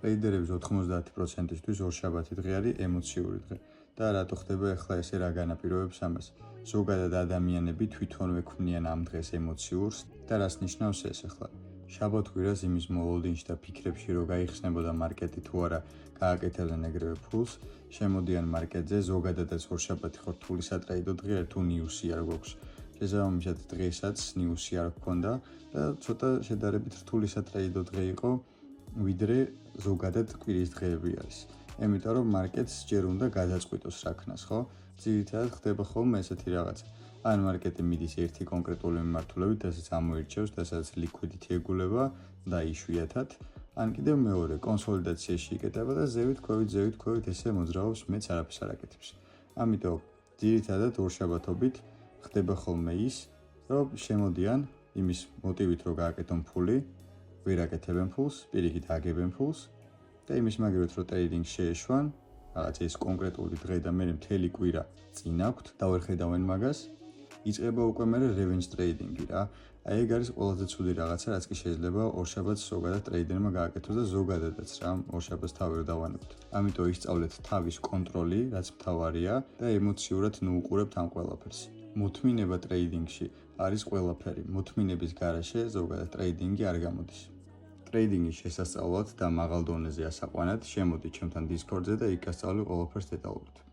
ტრეიდერების 90%-ისთვის ორშაბათი დღე არის ემოციური დღე. და რატო ხდება ახლა ესე რა განაპირობებს ამას? ზოგადად ადამიანები თვითონვე ქმნიან ამ დღეს ემოციურს და რას ნიშნავს ეს ახლა? შაბათ-კვირას იმის მოლოდინში და ფიქრებში რომ გაიხსნებოდა მარკეტი თუ არა გააკეთებდნენ ეგრევე ფულს, შემოდიან მარკეტზე, ზოგადადაც ორშაბათი ხო რთული სატრეიდო დღეა, თუ ნიუსი არ გვაქვს. შესაბამისად დღესაც ნიუსი არ გქონდა და ცოტა შედარებით რთული სატრეიდო დღე იყო, ვიდრე ზოგადად კვირის დღეები არის. Იმიტომ რომ მარკეტს ჯერ უნდა გადაწყვიტოს რაქნას, ხო? ძირითადად ხდება ხოლმე ესეთი რაღაცა. ან მარკეტი მიდის ერთი კონკრეტული მიმართულებით, რასაც ამოირჩევს და სადაც ლიკვიდიტი ეგულება და იშვიათად, ან კიდევ მეორე კონსოლიდაციაში იკეტება და ზევით ქვევით ესე მოძრაობს, მეც არაფერს არ აკეთებს. ამიტომ ძირითადად ორშაბათობით ხდება ხოლმე ის, რომ შემოდიან იმის მოტივით რომ გააკეთონ ფული, ვერ აკეთებენ ფულს, პირიქით აგებენ ფულს და იმის მაგერით რომ ტრეიდინგ შეეშვან, რაღაც ეს კონკრეტული დღე და მე მთელი კვირა წინ აქვთ და ვერ ხედავენ მაგას, იწყება უკვე მე revenge trading-ი რა. აი ეგ არის ყველაზე ცუდი რაღაცა, რაც კი შეიძლება ორშაბათს ზოგადად ტრეიდერმა გააკეთოს და ზოგადადაც რა, ორშაბათს თავი რომ დავანებოთ. ამიტომ ისწავლეთ თავის კონტროლი, რაც მთავარია და ემოციურად ნუუყურებთ ამ ყველაფერს. მოთმინება ტრეიდინგში არის ყველაფერი. მოთმინების გარეშე ზოგადად ტრეიდინგი არ გამოდის. ტრეიდინგის შესასწავლად და მაღალ დონეზე ასაყვანად შემოდი ჩემთან Discord-ზე და იქ გასწავლი ყველაფერს დეტალურად.